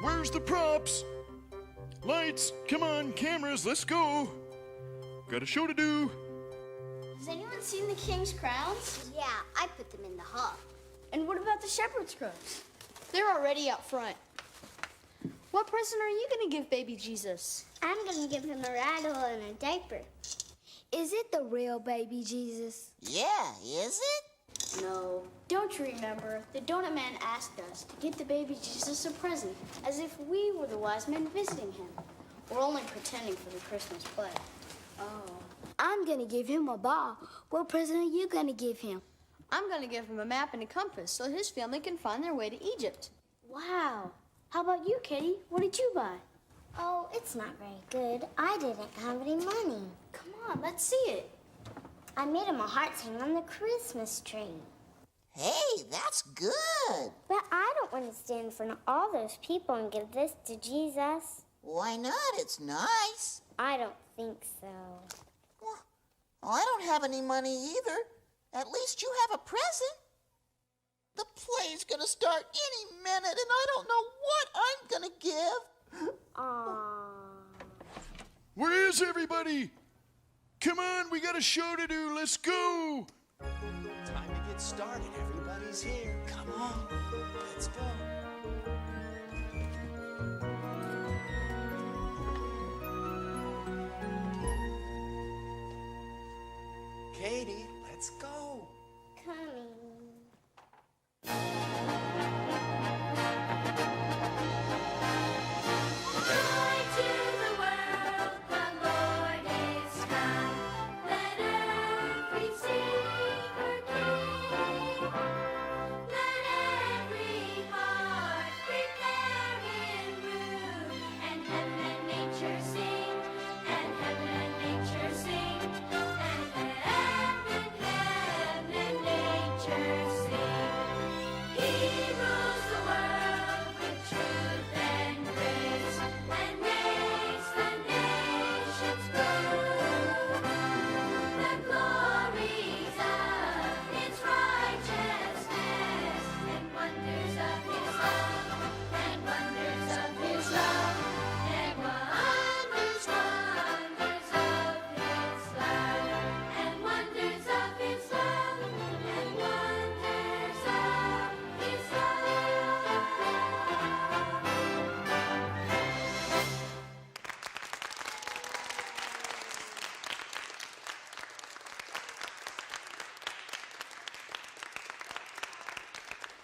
Where's the props? Lights, come on, cameras, let's go. Got a show to do. Has anyone seen the king's crowns? Yeah, I put them in the hall. And what about the shepherd's crows? They're already out front. What present are you going to give baby Jesus? I'm going to give him a rattle and a diaper. Is it the real baby Jesus? Yeah, is it? No. Don't you remember, the donut man asked us to get the baby Jesus a present, as if we were the wise men visiting him. We're only pretending for the Christmas play. Oh. I'm going to give him a ball. What present are you going to give him? I'm going to give him a map and a compass so his family can find their way to Egypt. Wow. How about you, Katie? What did you buy? Oh, it's not very good. I didn't have any money. Come on, let's see it. I made him a heart hang on the Christmas tree. Hey, that's good. But I don't want to stand in front of all those people and give this to Jesus. Why not? It's nice. I don't think so. Well, I don't have any money either. At least you have a present. The play's gonna start any minute, and I don't know what I'm gonna give. Aww. Where is everybody? Come on, we got a show to do. Let's go. Time to get started. Everybody's here. Come on, let's go. Katie, let's go. Coming.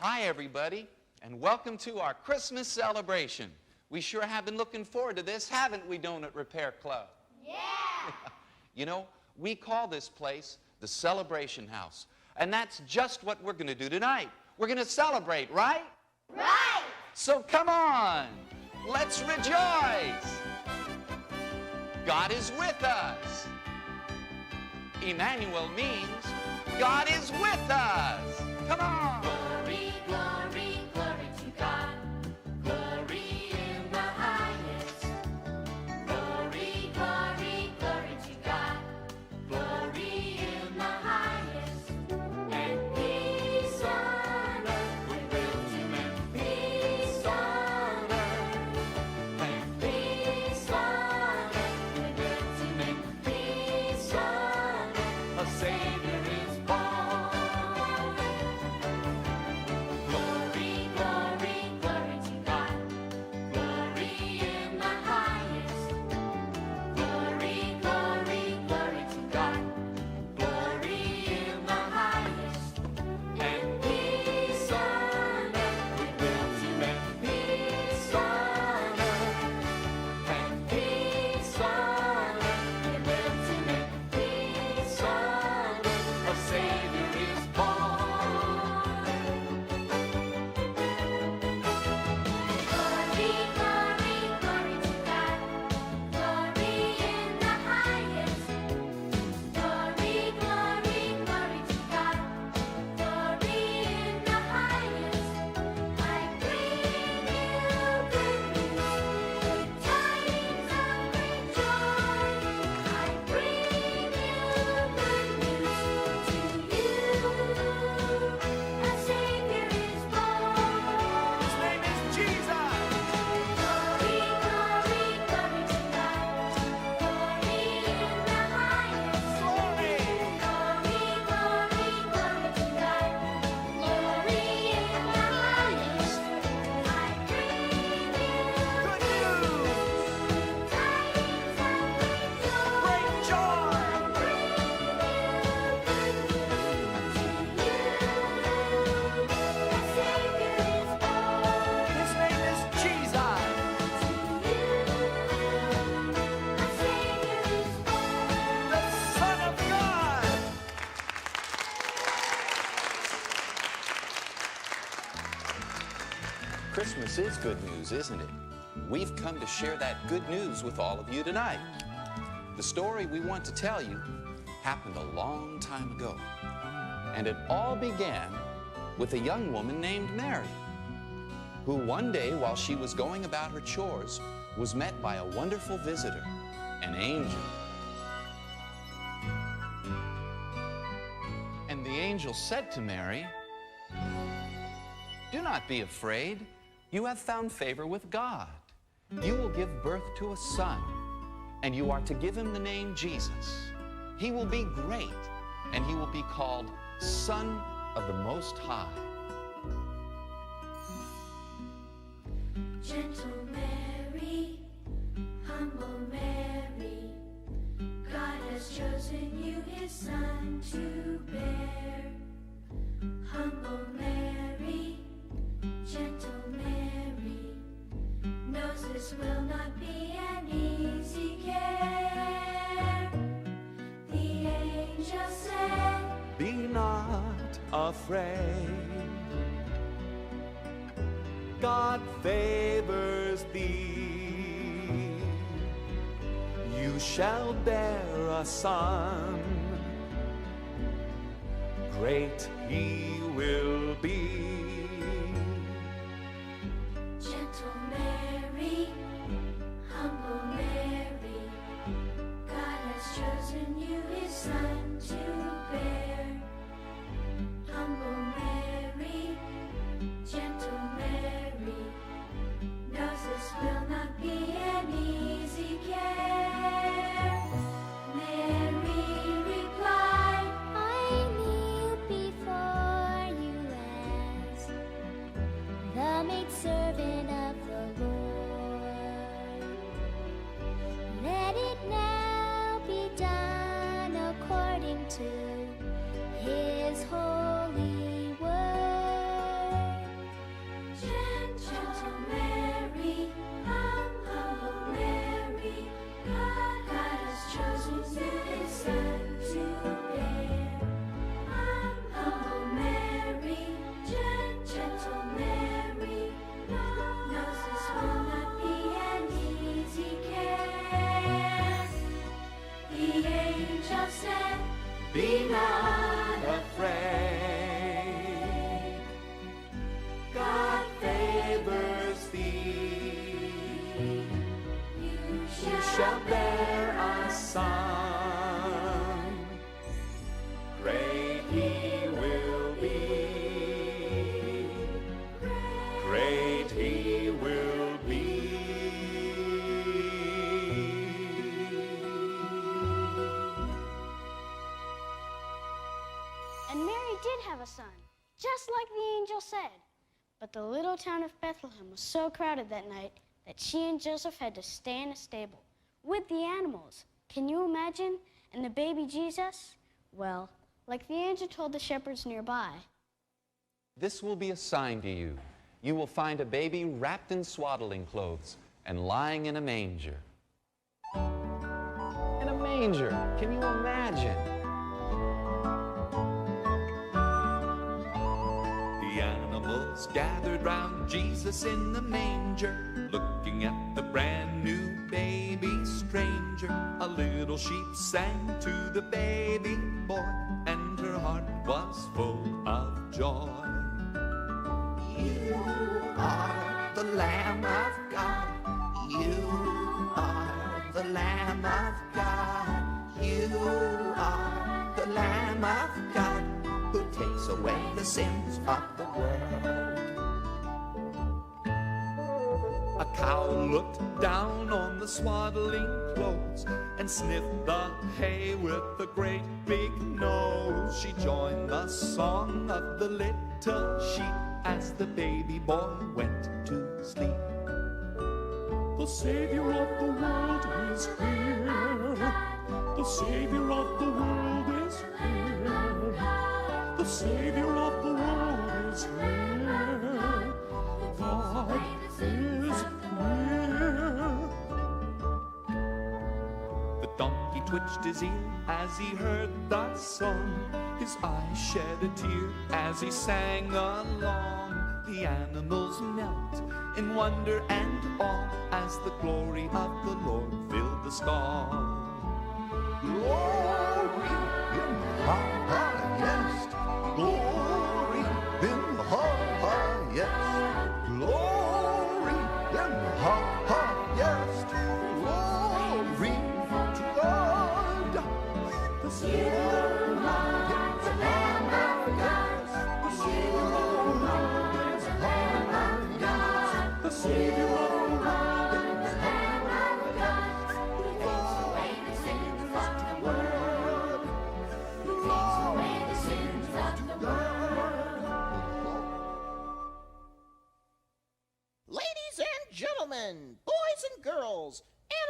Hi, everybody, and welcome to our Christmas celebration. We sure have been looking forward to this, haven't we, Donut Repair Club? Yeah! You know, we call this place the Celebration House, and that's just what we're going to do tonight. We're going to celebrate, right? Right! So come on, let's rejoice. God is with us. Emmanuel means God is with us. Come on. Glory, glory, glory to God. Glory in the highest. Glory, glory, glory to God. Glory in the highest. And peace on earth goodwill to men. Peace on earth. And peace on earth goodwill to men. Peace on earth. A Savior is born. This is good news, isn't it? We've come to share that good news with all of you tonight. The story we want to tell you happened a long time ago. And it all began with a young woman named Mary, who one day, while she was going about her chores, was met by a wonderful visitor, an angel. And the angel said to Mary, "Do not be afraid. You have found favor with God. You will give birth to a son, and you are to give him the name Jesus. He will be great, and he will be called Son of the Most High." Gentle Mary, humble Mary, God has chosen you his son to bear. Humble Mary, gentle Mary, knows this will not be an easy care. The angel said, Be not afraid. God favors thee. You shall bear a son. Great he will be. Gentle Mary, humble Mary, God has chosen you his son to bear. Humble Mary, gentle Mary, knows this will not be an easy care. Mary replied, I kneel before you as the maidservant of the Lord. Let it now be done according to his holy word. Gentle Mary, humble Mary, God has chosen you his son to bear. Humble Mary, gentle Mary, knows this will not be an easy care. The angel said, Be not afraid. God favors thee. You shall bear a son. Great he will be. Great he will be. And Mary did have a son, just like the angel said. But the little town of Bethlehem was so crowded that night that she and Joseph had to stay in a stable with the animals. Can you imagine? And the baby Jesus? Well, like the angel told the shepherds nearby. This will be a sign to you. You will find a baby wrapped in swaddling clothes and lying in a manger. In a manger, can you imagine? The animals gathered round Jesus in the manger, looking at the brand new baby stranger. A little sheep sang to the baby boy, and her heart was full of joy. You are the Lamb of God. You are the Lamb of God. You are the Lamb of God, who takes away the sins of the world. A cow looked down on the swaddling clothes and sniffed the hay with a great big nose. She joined the song of the little sheep as the baby boy went to sleep. The Savior of the world is here. The Savior of the world is here. The Savior of the world is here. God is near. The donkey twitched his ear as he heard the song. His eyes shed a tear as he sang along. The animals melt in wonder and awe as the glory of the Lord filled the stall. Glory in the highest, glory in the highest, glory in the highest, glory to God. The Savior rides upon our God. The Savior rides upon our God. The Savior rides upon our God. He takes away the sins of the world. He takes away the sins of the world. Ladies and gentlemen, boys and girls,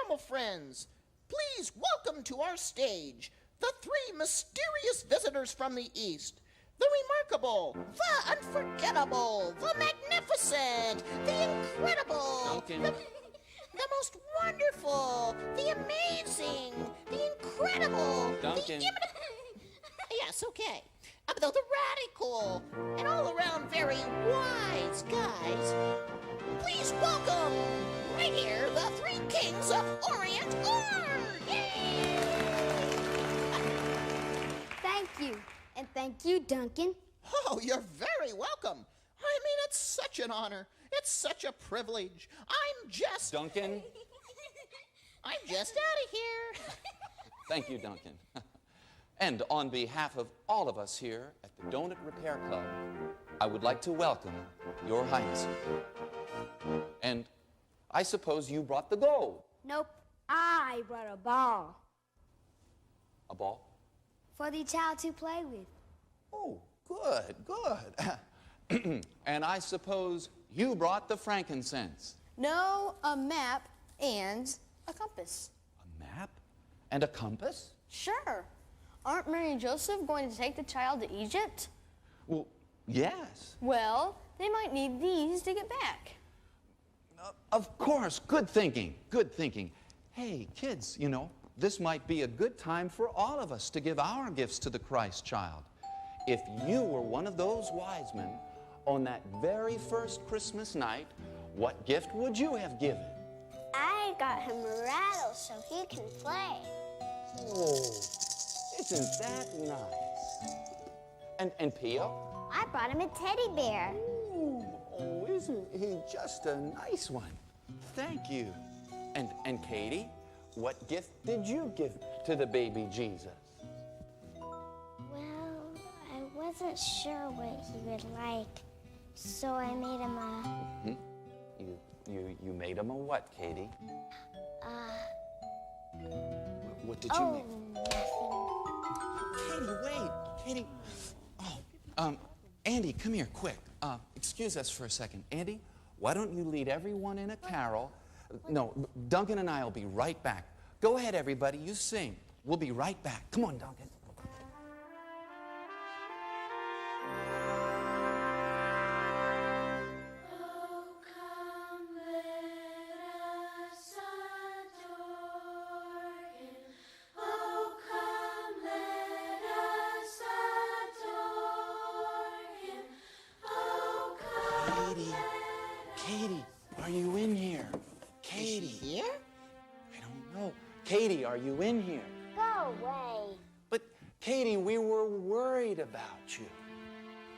animal friends, please welcome to our stage the three mysterious visitors from the East. The remarkable, the unforgettable, the magnificent, the incredible, Duncan. the most wonderful, the amazing, the incredible, Duncan. the yes, okay. The radical and all around very wise guys. Please welcome, right here, the three kings of Orient Or! Yay! Thank you. And thank you, Duncan. Oh, you're very welcome. I mean, it's such an honor. It's such a privilege. I'm just Duncan. out of here. Thank you, Duncan. And on behalf of all of us here at the Donut Repair Club, I would like to welcome Your Highness. And I suppose you brought the gold. Nope, I brought a ball A ball? for the child to play with. Oh, good, good. And I suppose you brought the frankincense. No, a map and a compass. A map and a compass? Sure. Aren't Mary and Joseph going to take the child to Egypt? Well, yes. Well, they might need these to get back. Of course, good thinking, good thinking. Hey, kids, you know, this might be a good time for all of us to give our gifts to the Christ child. If you were one of those wise men on that very first Christmas night, what gift would you have given? I got him a rattle so he can play. Oh, isn't that nice? And Pio? I brought him a teddy bear. Ooh, oh, isn't he just a nice one? Thank you. And Katie, what gift did you give to the baby Jesus? Well, I wasn't sure what he would like, so I made him a... You made him a what, Katie? What did you Oh, make? nothing. Katie, wait. Katie. Oh, Andy, come here, quick. Excuse us for a second. Andy, why don't you lead everyone in a carol? No, Duncan and I will be right back. Go ahead, everybody. You sing. We'll be right back. Come on, Duncan. Oh, come, let us adore Him. Oh, come, let us adore Him. Oh, come, Katie, are you in here? Katie. Here? I don't know. Katie, are you in here? Go away. But, Katie, we were worried about you.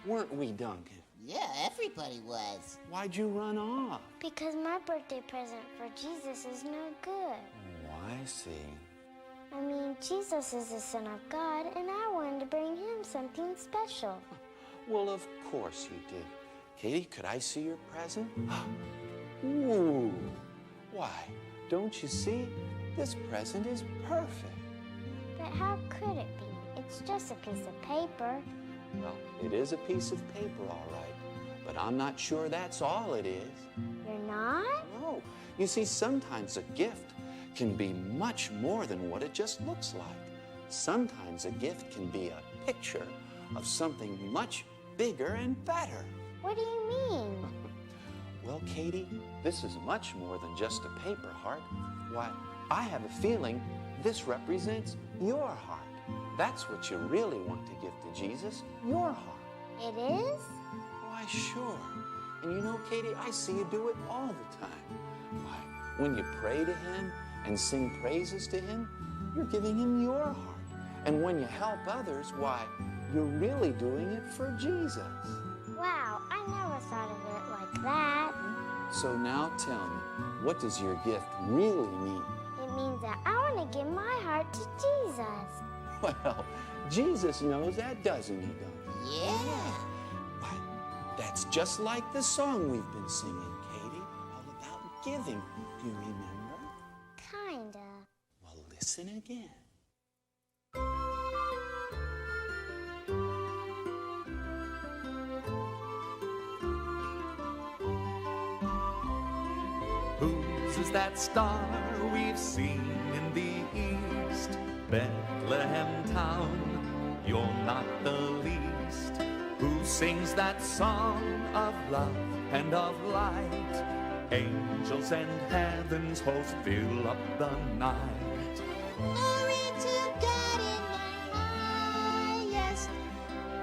Weren't we, Duncan? Yeah, everybody was. Why'd you run off? Because my birthday present for Jesus is no good. Oh, I see. I mean, Jesus is the Son of God, and I wanted to bring him something special. Well, of course you did. Katie, could I see your present? Ooh. Why, don't you see? This present is perfect. But how could it be? It's just a piece of paper. Well, it is a piece of paper, all right. But I'm not sure that's all it is. You're not? No. You see, sometimes a gift can be much more than what it just looks like. Sometimes a gift can be a picture of something much bigger and better. What do you mean? Well, Katie, this is much more than just a paper heart. Why, I have a feeling this represents your heart. That's what you really want to give to Jesus, your heart. It is? Why, sure. And you know, Katie, I see you do it all the time. Why, when you pray to him and sing praises to him, you're giving him your heart. And when you help others, why, you're really doing it for Jesus. Wow, I never thought of it like that. So now tell me, what does your gift really mean? It means that I want to give my heart to Jesus. Well, Jesus knows that, doesn't he, don't he? Yeah. Why, that's just like the song we've been singing, Katie, all about giving. Do you remember? Kinda. Well, listen again. Whose is that star we've seen in the east? Bethlehem town, you're not the least. Who sings that song of love and of light? Angels and heaven's host fill up the night. Glory to God in the highest,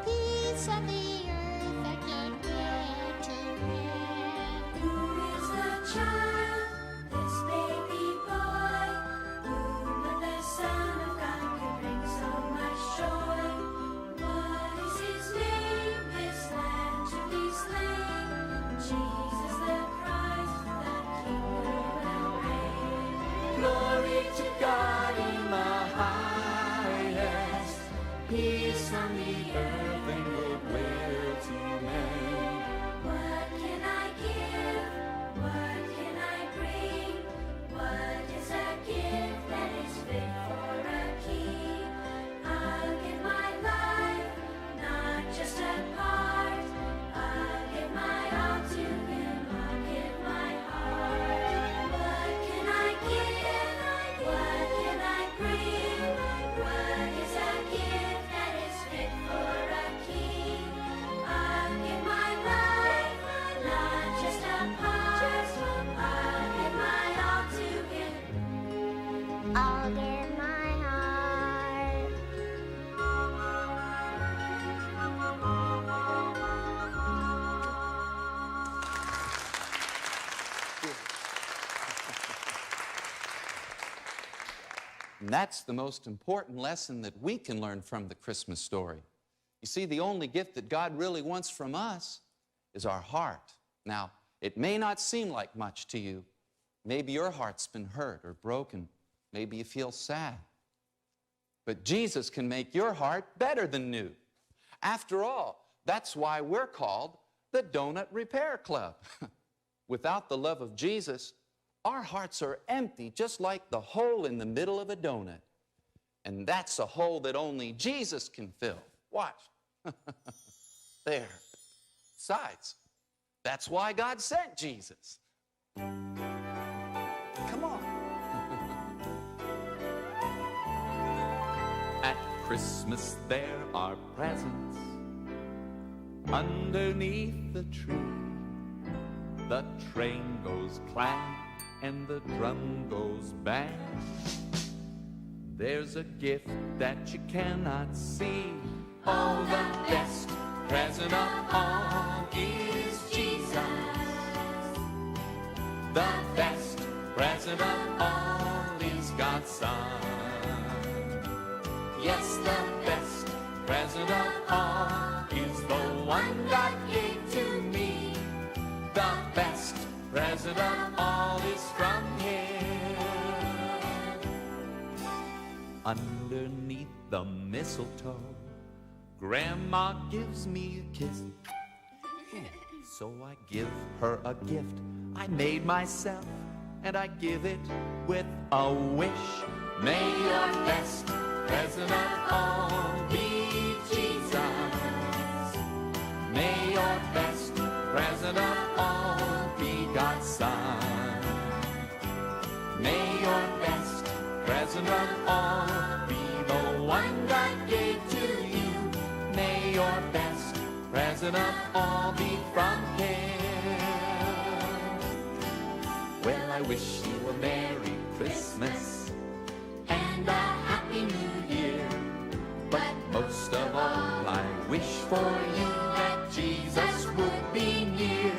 peace on the earth and goodwill to men. Who is the child, this baby boy, who but the Son of God can bring so much joy? What is his name, this lamb to be slain? Jesus the Christ, the King who will reign. Glory to God in the highest, peace on the earth and goodwill to men. What can I give? What can I bring? What is a gift that is fit for a king? I'll give my life, not just a part. I'll give my all to him. I'll give my heart. What can I give? What can I bring? What is a gift that is fit for a king? I'll give my life, not just a part. I'll give my all to him. I'll give my heart. And that's the most important lesson that we can learn from the Christmas story. You see, the only gift that God really wants from us is our heart. Now, it may not seem like much to you. Maybe your heart's been hurt or broken. Maybe you feel sad. But Jesus can make your heart better than new. After all, that's why we're called the Donut Repair Club. Without the love of Jesus, our hearts are empty, just like the hole in the middle of a donut. And that's a hole that only Jesus can fill. Watch. There. Besides, that's why God sent Jesus. Come on. At Christmas there are presents underneath the tree. The train goes clang and the drum goes bang. There's a gift that you cannot see. Oh, the best present of all is Jesus. The best present of all is God's Son. Yes, the best present of all is the one God gave to me. The best present of all is from Him. Underneath the mistletoe, Grandma gives me a kiss. So I give her a gift I made myself, and I give it with a wish. May your best present of all be Jesus. May your best present of all be God's Son. May your best present of all be the one God gave to you. May your best present of all be from Him. Well, I wish you a Merry Christmas and a Happy New Year. But most of all, I wish for you that Jesus would be near.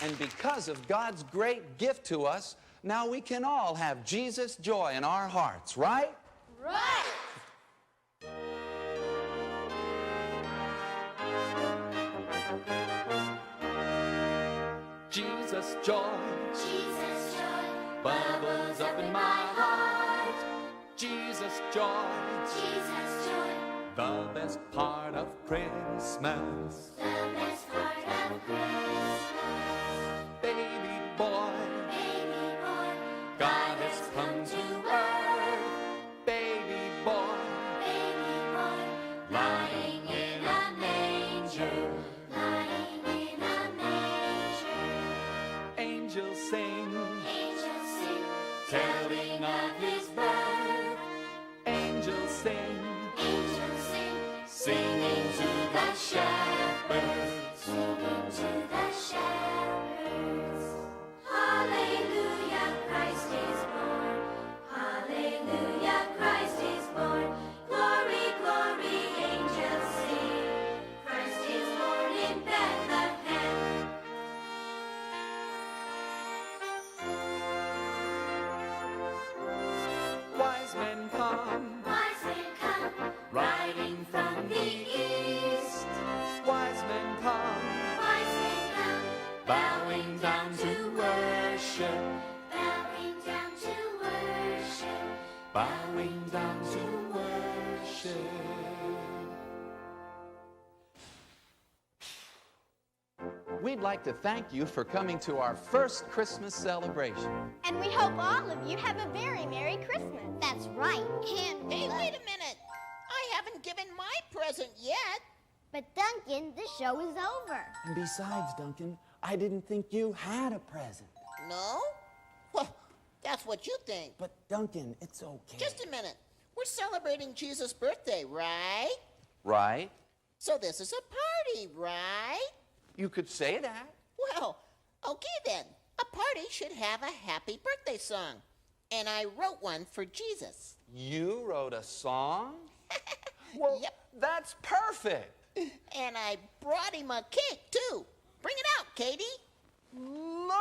And because of God's great gift to us, now we can all have Jesus' joy in our hearts, right? Right! Jesus' joy Jesus' joy bubbles up in my heart. Jesus' joy, Jesus' joy, the best part of Christmas. the best part of Christmas. Baby boy, Baby boy, God has come to earth. Baby boy, lying in a manger, lying in a manger. angels sing, Angels sing, telling of his birth. Angels sing, singing to the shepherds. singing to the shepherds. Hallelujah, Christ is born. Hallelujah, Christ is born. Glory, glory, angels sing. Christ is born in Bethlehem. Wise men come, Wise men come, riding from the east. wise men come, Wise men come, bowing down to worship, bowing down to worship. bowing down to worship. We'd like to thank you for coming to our first Christmas celebration. And we hope all of you have a very Merry Christmas. That's right. And Hey, wait a minute. I haven't given my present yet. But Duncan, the show is over. And besides, Duncan, I didn't think you had a present. No? Well, that's what you think. But Duncan, it's okay. Just a minute. We're celebrating Jesus' birthday, right? Right? So this is a party, right? You could say that. Well, okay then. A party should have a happy birthday song. And I wrote one for Jesus. You wrote a song? Well, Yep. that's perfect. And I brought him a cake, too. Bring it out, Katie. Look!